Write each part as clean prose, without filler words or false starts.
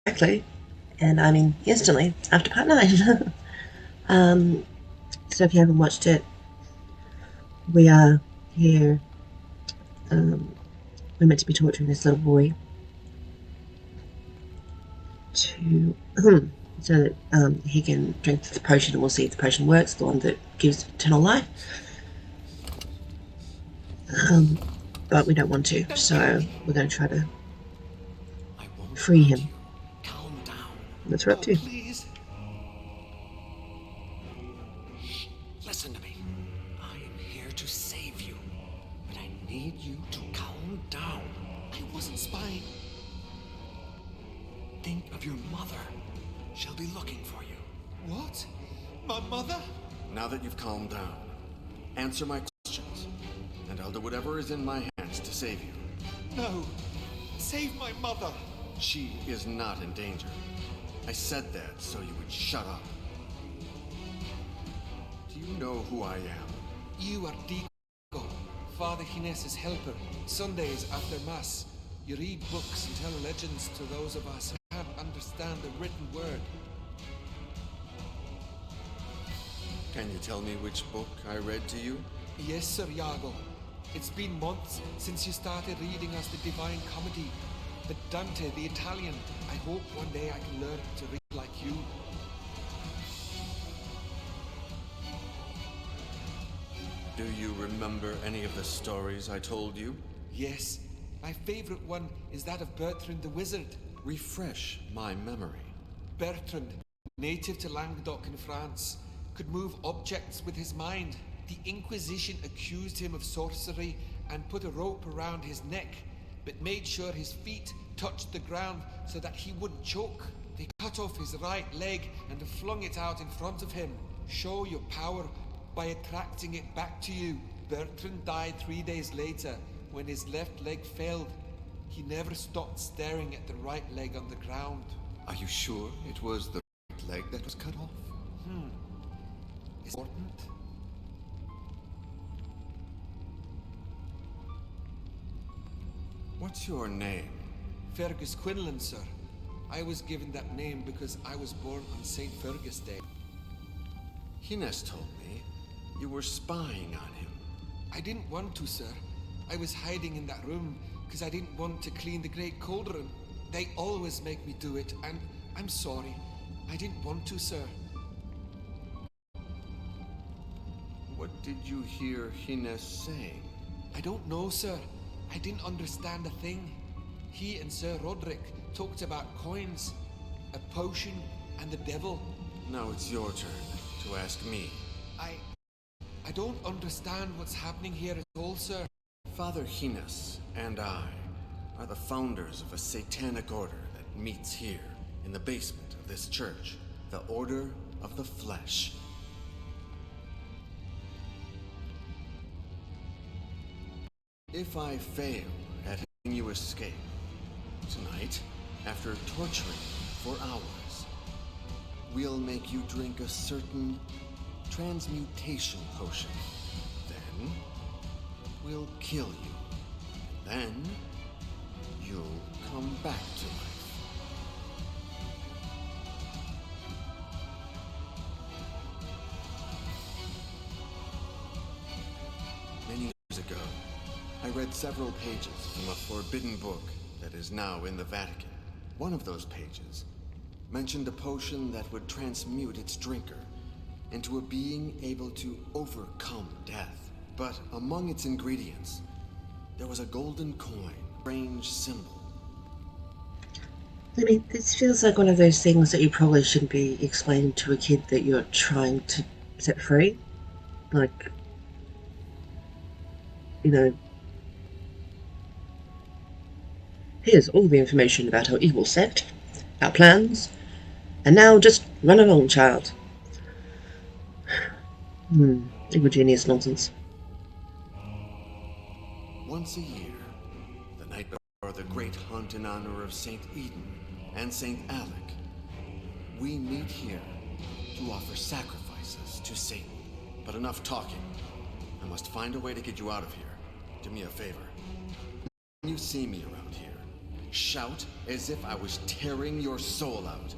correctly, and I mean instantly after part 9. um, so if you haven't watched it, we are here. We're meant to be torturing this little boy to so that he can drink the potion, and we'll see if the potion works, the one that gives eternal life. But we don't want to, so we're going to try to I won't free hurt him. you. Calm down. That's what we're Oh, up to. please. Shh. Listen to me. I am here to save you. But I need you to calm down. I wasn't spying. Think of your mother. She'll be looking for you. What? My mother? Now that you've calmed down, answer my questions, and I'll do whatever is in my hands to save you. No. Save my mother. She is not in danger. I said that so you would shut up. Do you know who I am? You are Dico, Father Hines' helper. Sundays after Mass, you read books and tell legends to those of us who can't understand the written word. Can you tell me which book I read to you? Yes, Sir Iago. It's been months since you started reading us the Divine Comedy. The Dante, the Italian. I hope one day I can learn to read like you. Do you remember any of the stories I told you? Yes. My favorite one is that of Bertrand the Wizard. Refresh my memory. Bertrand, native to Languedoc in France, could move objects with his mind. The Inquisition accused him of sorcery and put a rope around his neck, but made sure his feet touched the ground so that he wouldn't choke. They cut off his right leg and flung it out in front of him. Show your power by attracting it back to you. Bertrand died 3 days later when his left leg failed. He never stopped staring at the right leg on the ground. Are you sure it was the right leg that was cut off? Important? What's your name? Fergus Quinlan, sir. I was given that name because I was born on St. Fergus Day. Hines told me you were spying on him. I didn't want to, sir. I was hiding in that room because I didn't want to clean the Great Cauldron. They always make me do it, and I'm sorry. I didn't want to, sir. What did you hear Hines saying? I don't know, sir. I didn't understand a thing. He and Sir Roderick talked about coins, a potion, and the devil. Now it's your turn to ask me. I don't understand what's happening here at all, sir. Father Hines and I are the founders of a satanic order that meets here in the basement of this church, the Order of the Flesh. If I fail at helping you escape, tonight, after torturing you for hours, we'll make you drink a certain transmutation potion. Then, we'll kill you. Then, you'll come back to life. Many years ago, I read several pages from a forbidden book that is now in the Vatican. One of those pages mentioned a potion that would transmute its drinker into a being able to overcome death. But among its ingredients, there was a golden coin, a strange symbol. I mean, this feels like one of those things that you probably shouldn't be explaining to a kid that you're trying to set free. Like, you know, here's all the information about our evil sect, our plans, and now just run along, child. Evil genius nonsense. Once a year, the night before the great hunt in honor of Saint Eden and Saint Alec, we meet here to offer sacrifices to Satan. But enough talking. I must find a way to get you out of here. Do me a favor. When you see me around here, shout as if I was tearing your soul out.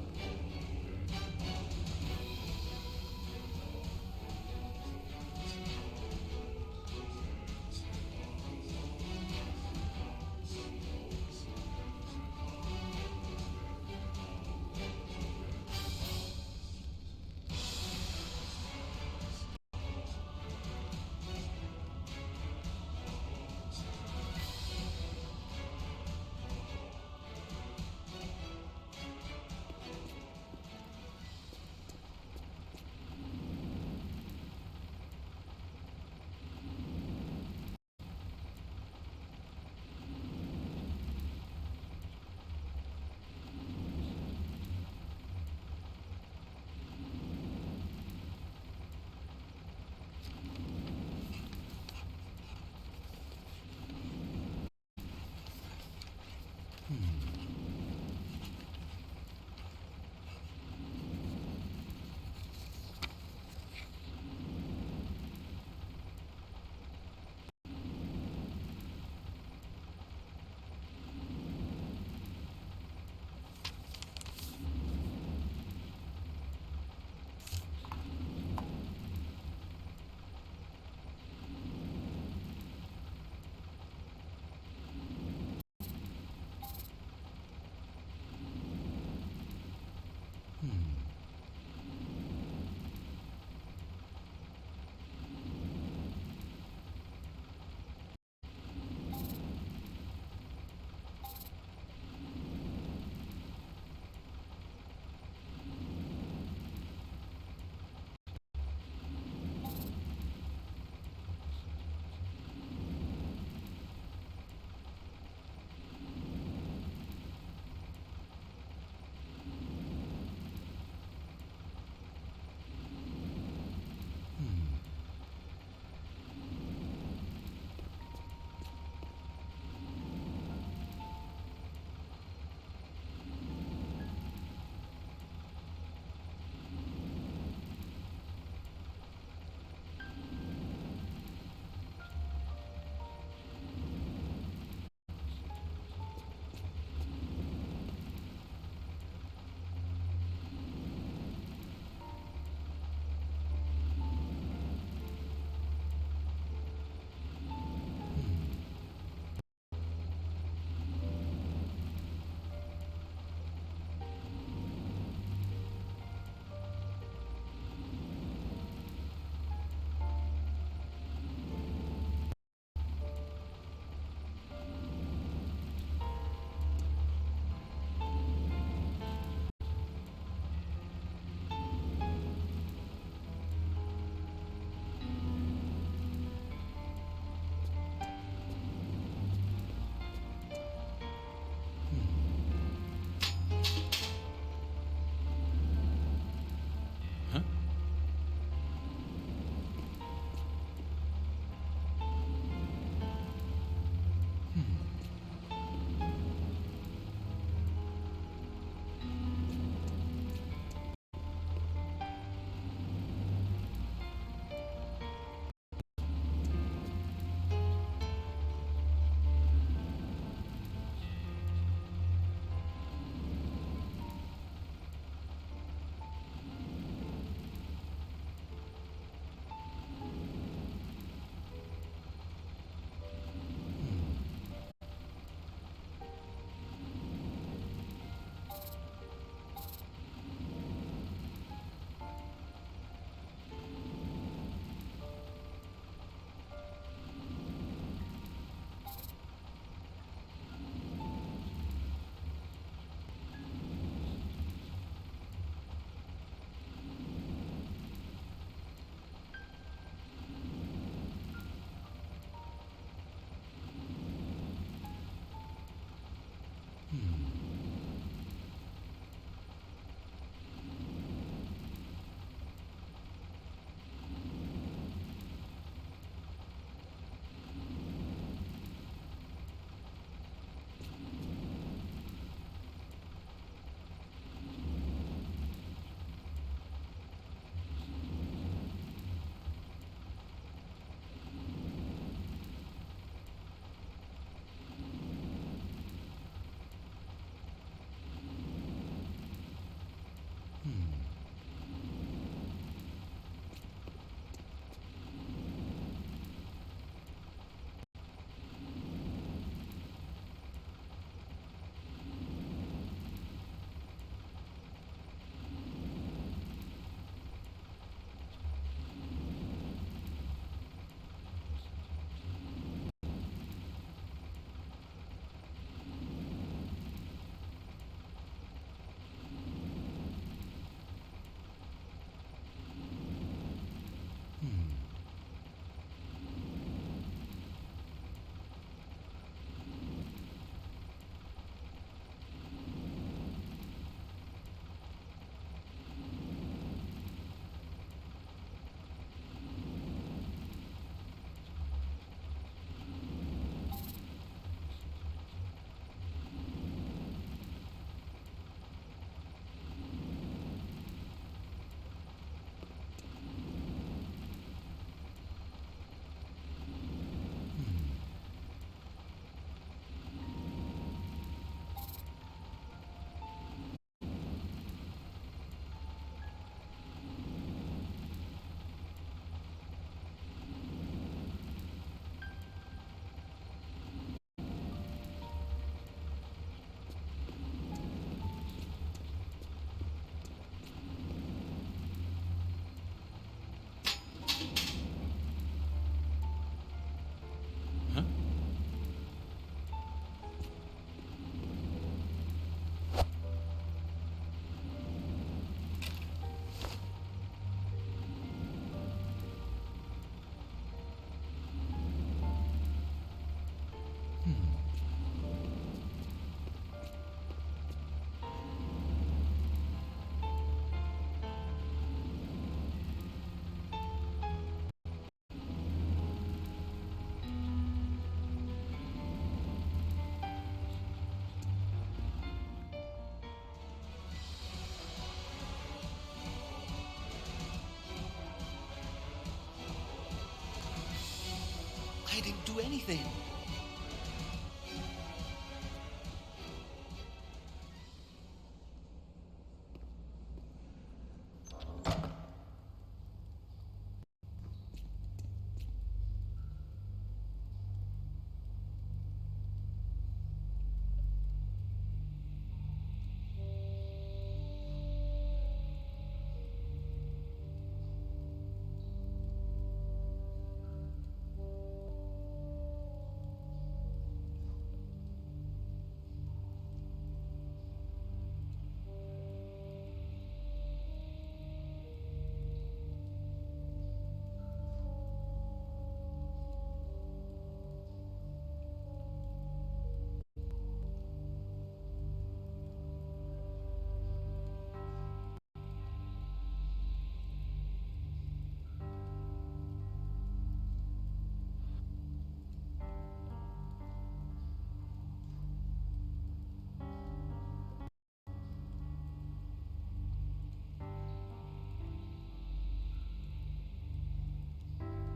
I didn't do anything.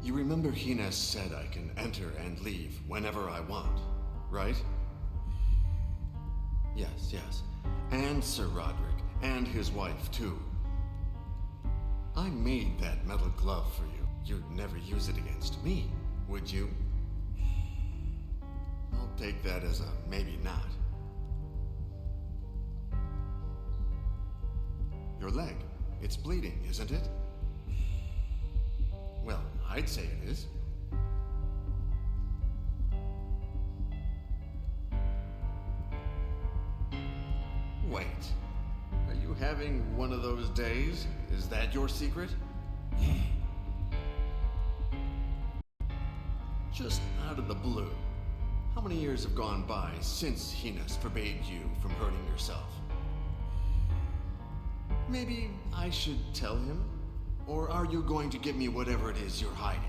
You remember Hines said I can enter and leave whenever I want, right? Yes. And Sir Roderick, and his wife, too. I made that metal glove for you. You'd never use it against me, would you? I'll take that as a maybe not. Your leg. It's bleeding, isn't it? Well, I'd say it is. Wait. Are you having one of those days? Is that your secret? Just out of the blue. How many years have gone by since Hines forbade you from hurting yourself? Maybe I should tell him? Or are you going to give me whatever it is you're hiding?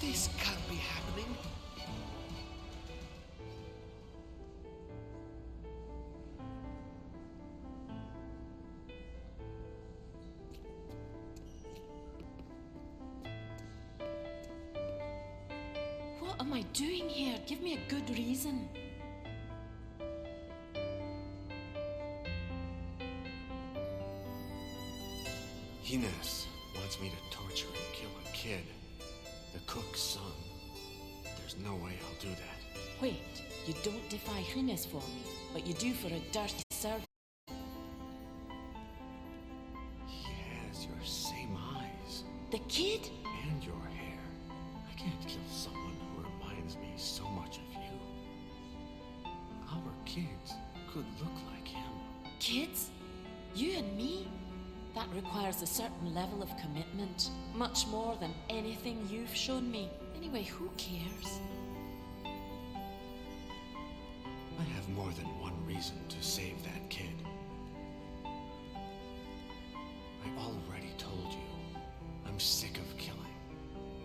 This can't be happening. What am I doing here? Give me a good reason. Hines wants me to torture and kill a kid. The cook's son. There's no way I'll do that. Wait, you don't defy Hines for me, but you do for a dirty servant. He has your same eyes. The kid? And your hair. I can't kill someone who reminds me so much of you. Our kids could look like him. Kids? You and me? That requires a certain level of commitment. Much more than anything you've shown me. Anyway, who cares? I have more than one reason to save that kid. I already told you, I'm sick of killing,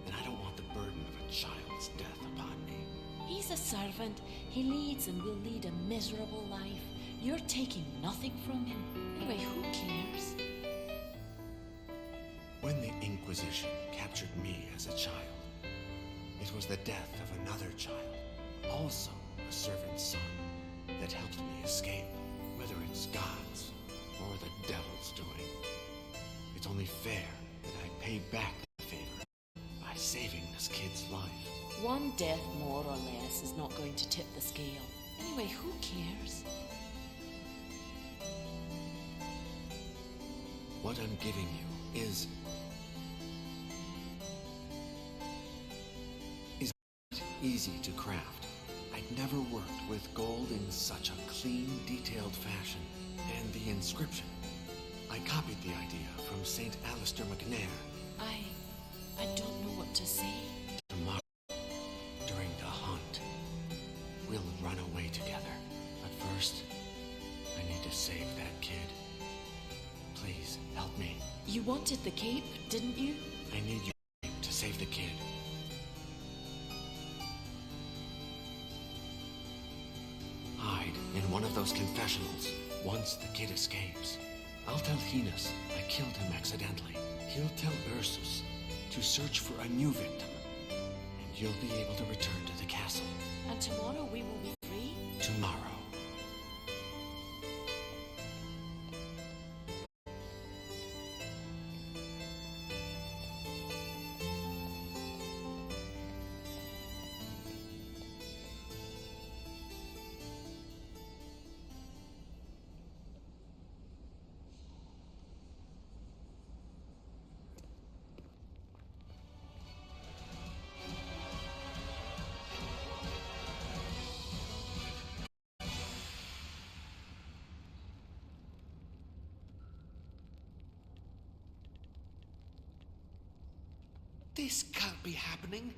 and I don't want the burden of a child's death upon me. He's He's a servant. He leads and will lead a miserable life. You're taking nothing from him. Anyway, who cares? When the Inquisition captured me as a child, it was the death of another child, also a servant's son, that helped me escape, whether it's God's or the devil's doing. It's only fair that I pay back the favor by saving this kid's life. One death more or less is not going to tip the scale. Anyway, who cares? What I'm giving you is easy to craft. I'd never worked with gold in such a clean, detailed fashion. And the inscription, I copied the idea from St. Alistair McNair. I don't know what to say. Tomorrow, during the hunt, we'll run away together. But first, I need to save that kid. Please, help me. You wanted the cape, didn't you? I need you to save the kid. Hide in one of those confessionals. Once the kid escapes, I'll tell Heinous I killed him accidentally. He'll tell Ursus to search for a new victim, and you'll be able to return to the castle. And tomorrow we will be free? Tomorrow. This can't be happening.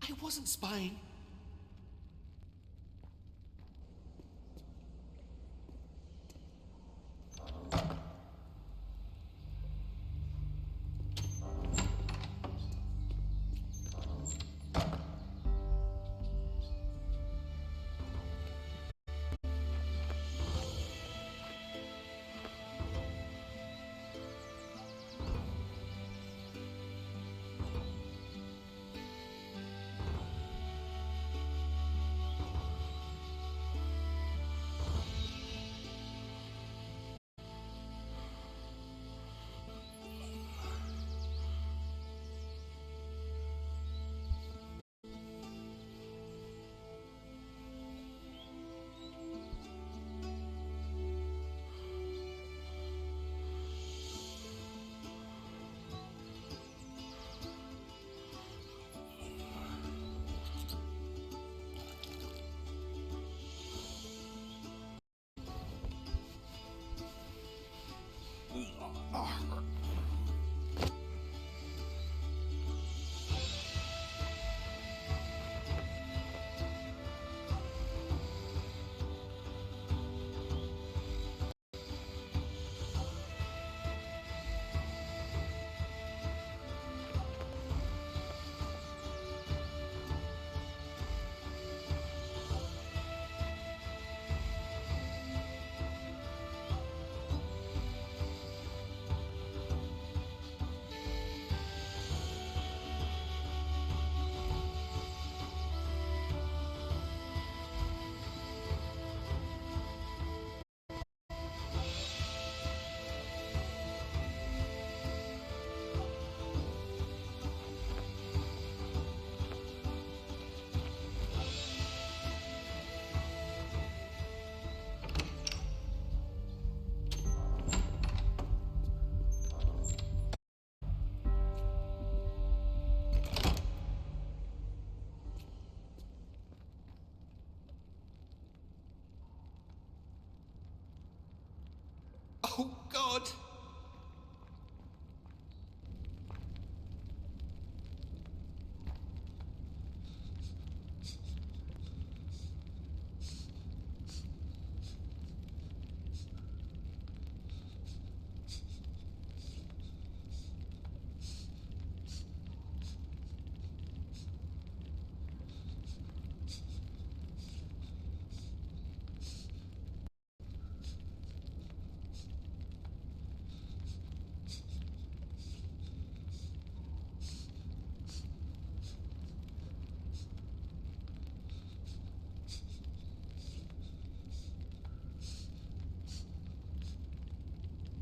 I wasn't spying. Oh, God!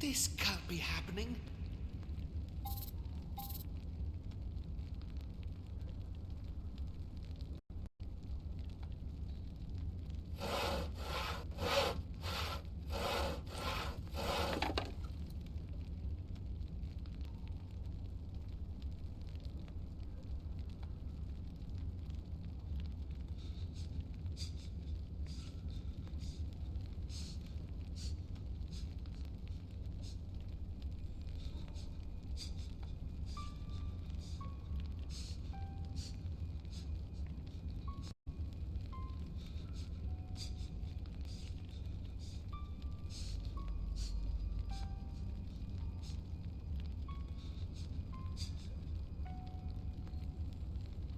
This can't be happening.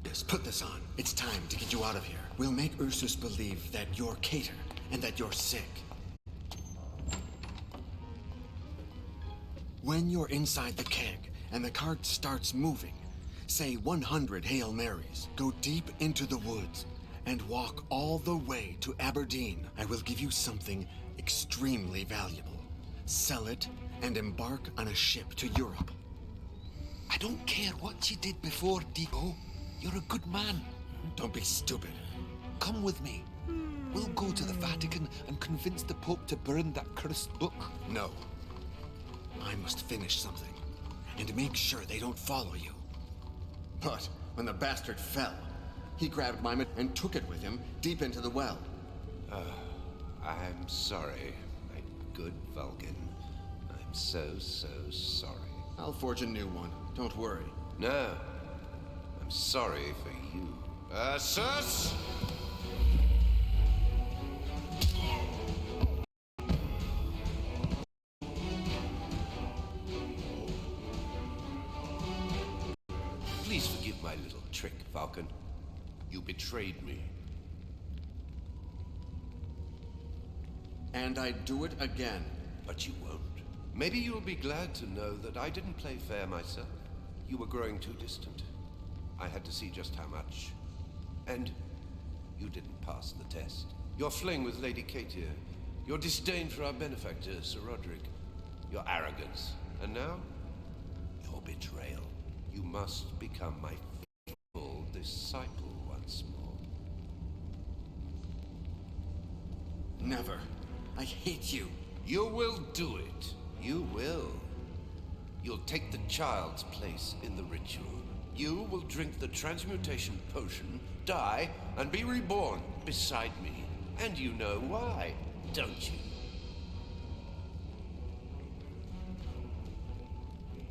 Yes, put this on. It's time to get you out of here. We'll make Ursus believe that you're Cater and that you're sick. When you're inside the keg and the cart starts moving, say 100 Hail Marys, go deep into the woods, and walk all the way to Aberdeen. I will give you something extremely valuable. Sell it and embark on a ship to Europe. I don't care what you did before, Dico. You're a good man. Don't be stupid. Come with me. We'll go to the Vatican and convince the Pope to burn that cursed book. No. I must finish something, and make sure they don't follow you. But when the bastard fell, he grabbed Maimed and took it with him deep into the well. I'm sorry, my good Vulcan. I'm so sorry. I'll forge a new one. Don't worry. No, I'm sorry for you. Ursus! Please forgive my little trick, Vulcan. You betrayed me. And I'd do it again. But you won't. Maybe you'll be glad to know that I didn't play fair myself. You were growing too distant. I had to see just how much. And you didn't pass the test. Your fling with Lady Katia, your disdain for our benefactor, Sir Roderick, your arrogance, and now, your betrayal. You must become my faithful disciple once more. Never. I hate you. You will do it. You will. You'll take the child's place in the ritual. You will drink the transmutation potion, die, and be reborn beside me. And you know why, don't you?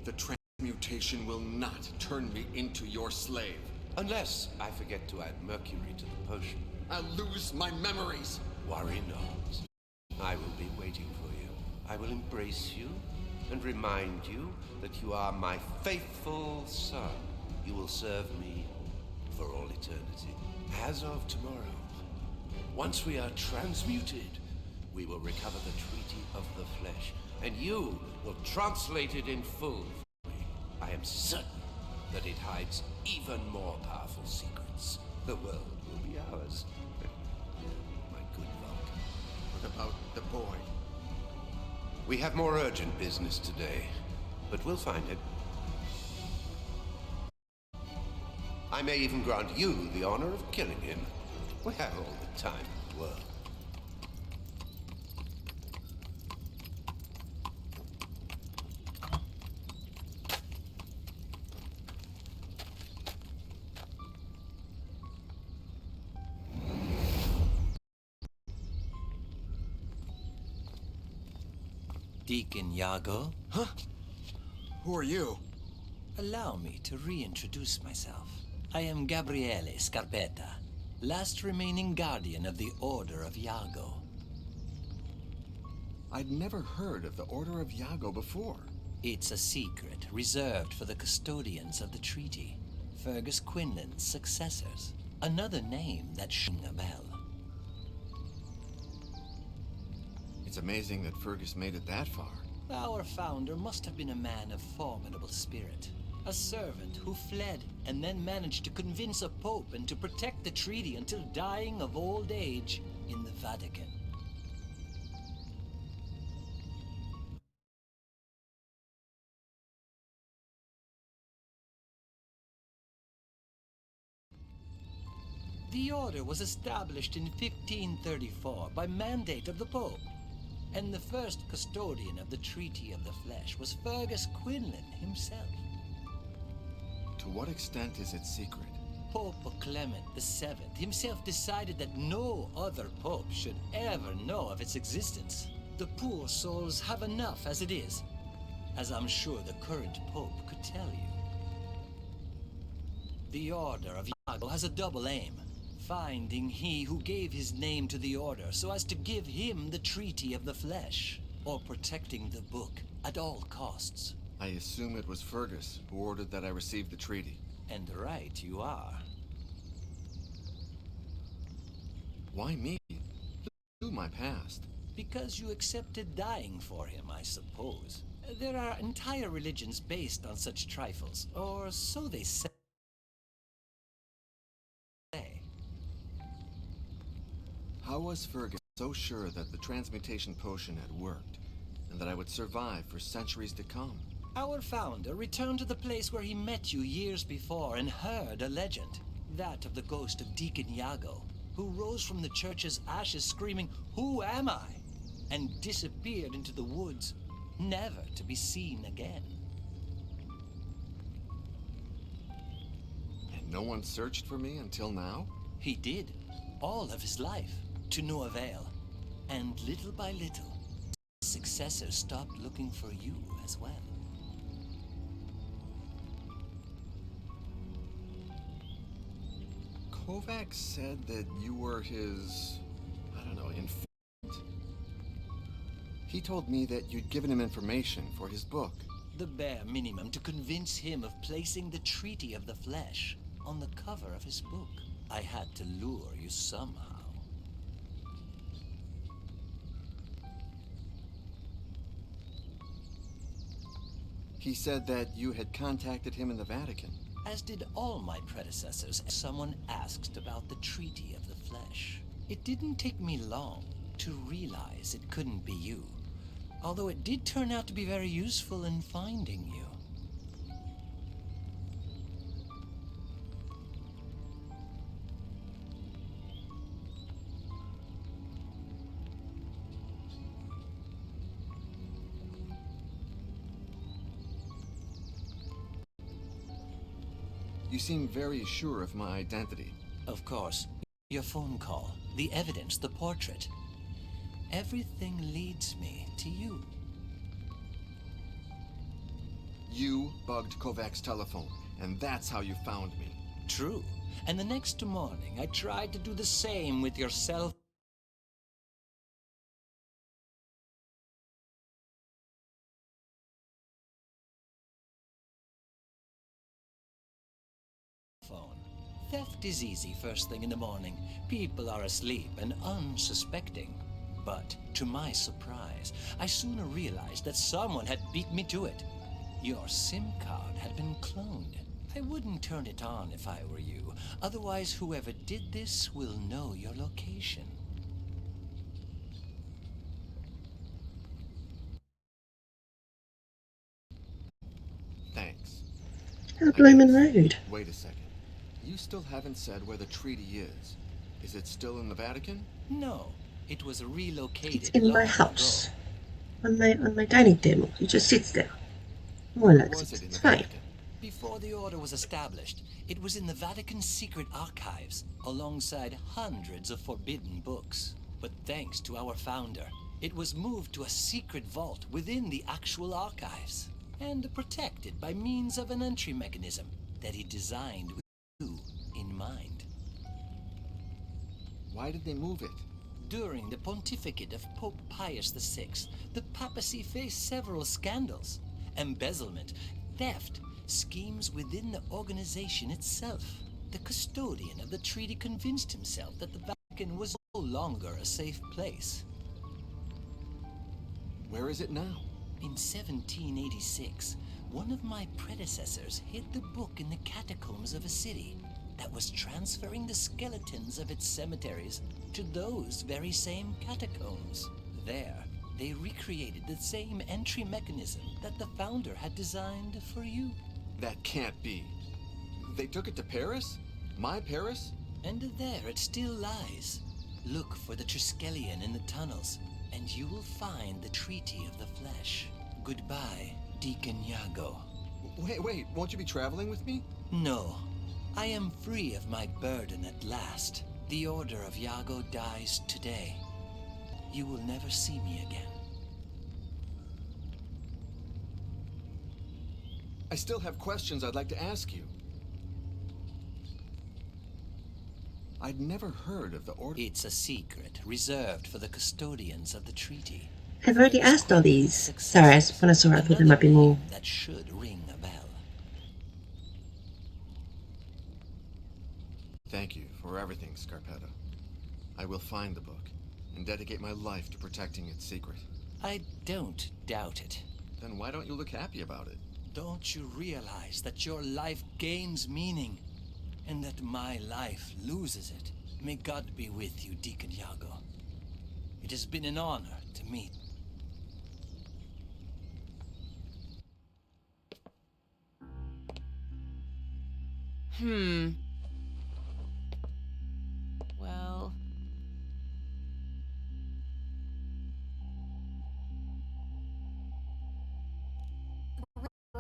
The transmutation will not turn me into your slave. Unless I forget to add mercury to the potion. I'll lose my memories. Worry not. I will be waiting for you. I will embrace you and remind you that you are my faithful son. You will serve me for all eternity. As of tomorrow, once we are transmuted, we will recover the Treaty of the Flesh, and you will translate it in full for me. I am certain that it hides even more powerful secrets. The world will be ours. My good Vulcan. What about the boy? We have more urgent business today, but we'll find it. I may even grant you the honor of killing him. We have all the time in the world. Deacon Iago. Huh? Who are you? Allow me to reintroduce myself. I am Gabriele Scarpetta, last remaining guardian of the Order of Iago. I'd never heard of the Order of Iago before. It's a secret reserved for the custodians of the treaty, Fergus Quinlan's successors. Another name that rings a bell. It's amazing that Fergus made it that far. Our founder must have been a man of formidable spirit. A servant who fled and then managed to convince a pope and to protect the treaty until dying of old age in the Vatican. The order was established in 1534 by mandate of the Pope, and the first custodian of the Treaty of the Flesh was Fergus Quinlan himself. To what extent is it secret? Pope Clement VII himself decided that no other pope should ever know of its existence. The poor souls have enough as it is, as I'm sure the current pope could tell you. The Order of Iago has a double aim. Finding he who gave his name to the Order so as to give him the Treaty of the Flesh, or protecting the book at all costs. I assume it was Fergus who ordered that I receive the treaty. And right you are. Why me? Who my past? Because you accepted dying for him, I suppose. There are entire religions based on such trifles, or so they say. How was Fergus so sure that the transmutation potion had worked, and that I would survive for centuries to come? Our founder returned to the place where he met you years before and heard a legend. That of the ghost of Deacon Iago, who rose from the church's ashes screaming, "Who am I?" and disappeared into the woods, never to be seen again. And no one searched for me until now? He did, all of his life, to no avail. And little by little, his successors stopped looking for you as well. Kovacs said that you were his, I don't know, informant. He told me that you'd given him information for his book. The bare minimum to convince him of placing the Treaty of the Flesh on the cover of his book. I had to lure you somehow. He said that you had contacted him in the Vatican. As did all my predecessors. Someone asked about the Treaty of the Flesh. It didn't take me long to realize it couldn't be you, although it did turn out to be very useful in finding you. You seem very sure of my identity. Of course. Your phone call, the evidence, the portrait. Everything leads me to you. You bugged Kovacs' telephone, and that's how you found me. True. And the next morning, I tried to do the same with your cell phone. Theft is easy first thing in the morning. People are asleep and unsuspecting. But to my surprise, I sooner realized that someone had beat me to it. Your SIM card had been cloned. I wouldn't turn it on if I were you. Otherwise, whoever did this will know your location. Thanks. How bloomin' rude. Wait a second. You still haven't said where the treaty is. Is it still in the Vatican? No, it was relocated It's in my long house. ago. On my dining table. It just sits there. More like Was it in it's the fine. Vatican? Before the order was established, it was in the Vatican's secret archives, alongside hundreds of forbidden books. But thanks to our founder, It was moved to a secret vault within the actual archives, and protected by means of an entry mechanism that he designed with you in mind. Why did they move it? During the pontificate of Pope Pius VI, the papacy faced several scandals: embezzlement, theft, schemes within the organization itself. The custodian of the treaty convinced himself that the Vatican was no longer a safe place. Where is it now? In 1786, one of my predecessors hid the book in the catacombs of a city that was transferring the skeletons of its cemeteries to those very same catacombs. There, they recreated the same entry mechanism that the founder had designed for you. That can't be. They took it to Paris? My Paris? And there it still lies. Look for the Triskelion in the tunnels, and you will find the Treaty of the Flesh. Goodbye, Deacon Iago. Wait, won't you be traveling with me? No, I am free of my burden at last. The Order of Iago dies today. You will never see me again. I still have questions I'd like to ask you. I'd never heard of the Order. It's a secret reserved for the custodians of the treaty. I've already asked all these. Sorry, when I saw it, I thought there might be more. That should ring a bell. Thank you for everything, Scarpetta. I will find the book and dedicate my life to protecting its secret. I don't doubt it. Then why don't you look happy about it? Don't you realize that your life gains meaning, and that my life loses it? May God be with you, Deacon Iago. It has been an honor to meet. Well...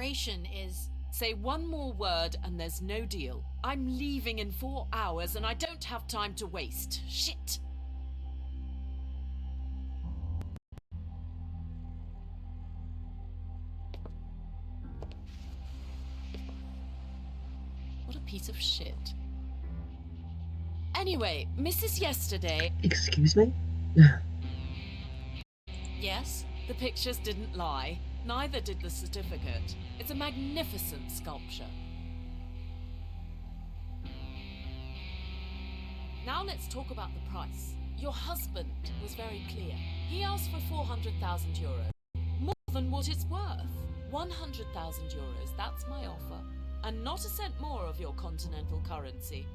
Is... Say one more word and there's no deal. I'm leaving in 4 hours and I don't have time to waste. Shit! What a piece of shit. Anyway, Mrs. Yesterday... Excuse me? Yes, the pictures didn't lie. Neither did the certificate. It's a magnificent sculpture. Now let's talk about the price. Your husband was very clear. He asked for 400,000 euros. More than what it's worth. 100,000 euros, that's my offer. And not a cent more of your continental currency.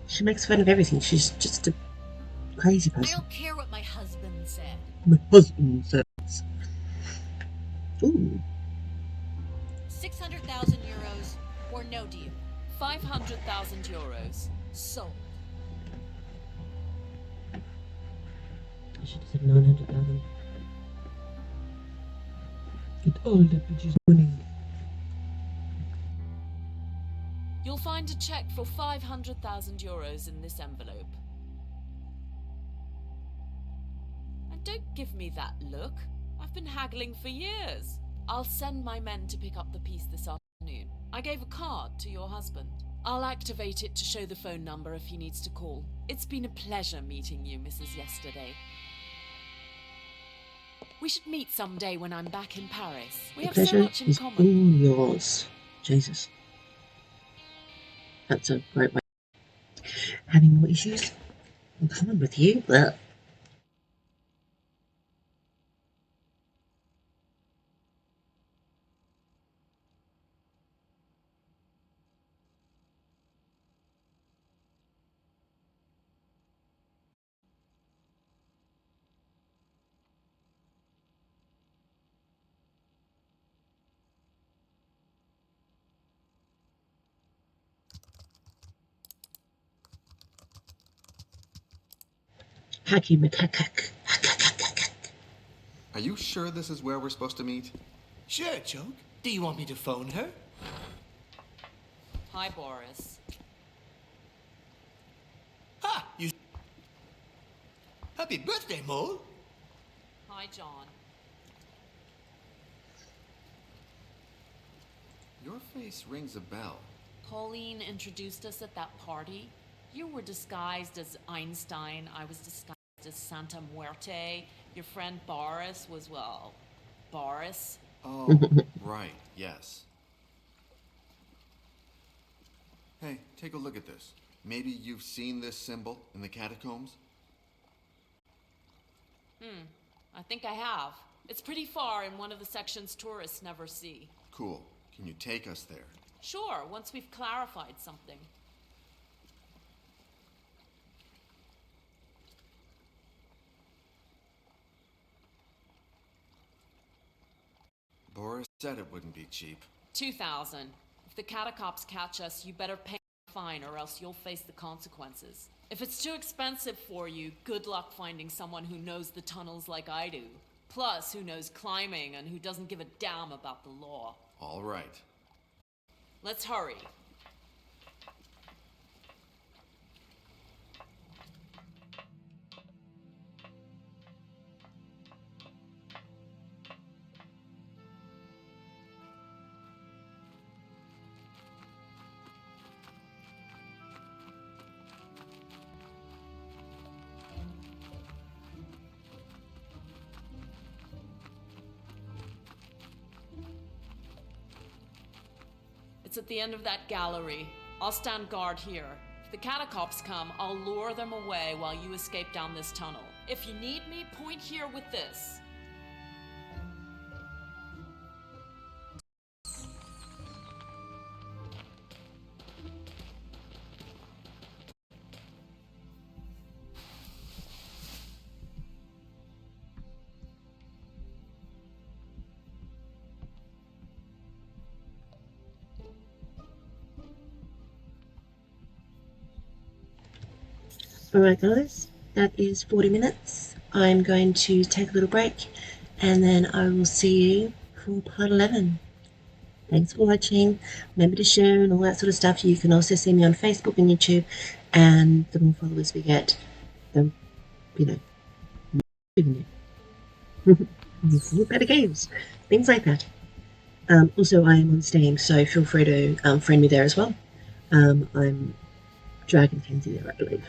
She makes fun of everything. She's just a crazy I person. don't care what my husband said. My husband says. Ooh. 600,000 euros or no deal. 500,000 euros. Sold. I should have said 900,000. Get all the bitches money. You'll find a check for 500,000 euros in this envelope. And don't give me that look. I've been haggling for years. I'll send my men to pick up the piece this afternoon. I gave a card to your husband. I'll activate it to show the phone number if he needs to call. It's been a pleasure meeting you, Mrs. Yesterday. We should meet someday when I'm back in Paris. We The have so pleasure much in is common. all yours. Jesus. That's a great way. Having more issues in common with you, but hacky macaque. Are you sure this is where we're supposed to meet? Sure, Chuck. Do you want me to phone her? Hi, Boris. Ah, you... Happy birthday, Mole. Hi, John. Your face rings a bell. Pauline introduced us at that party. You were disguised as Einstein. I was disguised as Santa Muerte. Your friend Boris was, well, Boris. Oh, right, yes. Hey, take a look at this. Maybe you've seen this symbol in the catacombs? I think I have. It's pretty far in one of the sections tourists never see. Cool. Can you take us there? Sure, once we've clarified something. Boris said it wouldn't be cheap. 2,000. If the catacombs catch us, you better pay a fine or else you'll face the consequences. If it's too expensive for you, good luck finding someone who knows the tunnels like I do. Plus, who knows climbing and who doesn't give a damn about the law. All right. Let's hurry. It's at the end of that gallery. I'll stand guard here. If the catacombs come, I'll lure them away while you escape down this tunnel. If you need me, point here with this. Alright guys, that is 40 minutes. I'm going to take a little break and then I will see you for part 11. Thanks for watching. Remember to share and all that sort of stuff. You can also see me on Facebook and YouTube, and the more followers we get, the, better games, things like that. Also, I am on Steam, so feel free to friend me there as well. I'm Dragon Kenzie there, I believe.